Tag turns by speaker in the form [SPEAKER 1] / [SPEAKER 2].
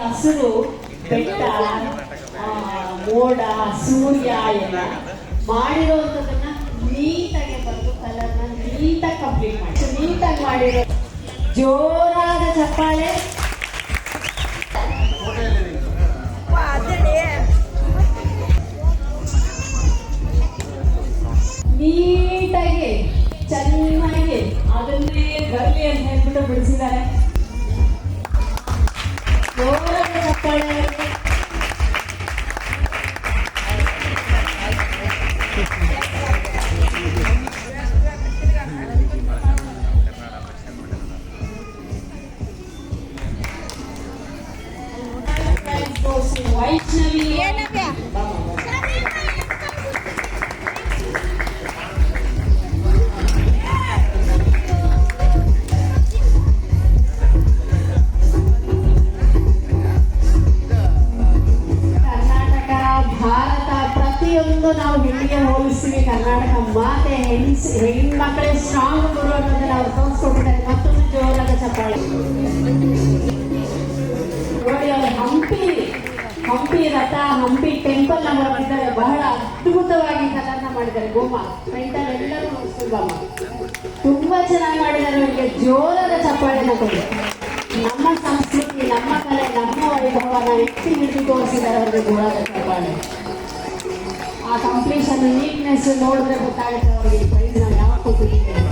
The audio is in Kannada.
[SPEAKER 1] ಹಸಿರು ಬೆಟ್ಟ, ಮೋಡ, ಸೂರ್ಯ ಎಲ್ಲ ಮಾಡಿರೋದನ್ನ ನೀಟಾಗಿ ಬರೆದು ಕಲರ್ನ ನೀಟಾಗಿ ಕಂಪ್ಲೀಟ್ ಮಾಡಿ ನೀಟಾಗಿ ಮಾಡಿರೋ ಜೋರಾದ ಚಪ್ಪಾಳೆ. ನೀಟಾಗಿ ಚೆನ್ನಾಗಿ ಅದನ್ನೇ ಬರಲಿ ಅಂತ ಹೇಳ್ಬಿಟ್ಟು ಬಿಡಿಸಿದ್ದಾರೆ. ಜೋರಾದ ಚಪ್ಪಾಳೆ. ವೈಷ್ಣವಿ ಪ್ರತಿಯೊಂದು ನಾವು ಹೆಣ್ಣಿಗೆ ಹೋಲಿಸ್ತೀವಿ. ಕರ್ನಾಟಕ ಮಾತೆ ಹೆಣ್ಮಕ್ಳೇ ಸ್ಟ್ರಾಂಗ್ ಗುರು ಅನ್ನೋದನ್ನ ಅವ್ರು ತೋರಿಸ್ಕೊಟ್ಟಿದ್ದಾರೆ. ಮತ್ತೊಂದು ಜೋರಾದ ಚಪ್ಪಾಳೆ. ನೋಡಿ, ಅವರು ಹಂಪಿ ರಥ, ಹಂಪಿ ಟೆಂಪಲ್ ನ ಮಾಡಿದ್ದಾರೆ. ಬಹಳ ಅದ್ಭುತವಾಗಿ ಕಲರ್ನ ಮಾಡಿದ್ದಾರೆ. ಗೋಮ ಪೆಂಟಲ್ ಎಲ್ಲರೂ ನೋಡಿಸ್ಕೊಳ್ಬಮ್ಮ, ತುಂಬಾ ಚೆನ್ನಾಗಿ ಮಾಡಿದ್ದಾರೆ. ಅವರಿಗೆ ಜೋರಾದ ಚಪ್ಪಾಳೆನ ಕೊಡಿ. ನಮ್ಮ ಸಂಸ್ಕೃತಿ, ನಮ್ಮ ಕಲೆ, ನಮ್ಮ ವೈಭವನ ಎತ್ತಿ ಹಿಡಿದು ತೋರಿಸಿದ್ದಾರೆ. ಅವರಿಗೆ ಜೋರಾದ ಚಪ್ಪಾಳೆ. ಆ ಕಂಪ್ಲೀಷನ್ ನೀಟ್ನೆಸ್ ನೋಡಿದ್ರೆ ಗೊತ್ತಾಗುತ್ತೆ ಅವರಿಗೆ ಪ್ರೈಸ್ ನಾವು ಯಾವಾಗ ಕೊಟ್ಟಿದ್ದೀವಿ.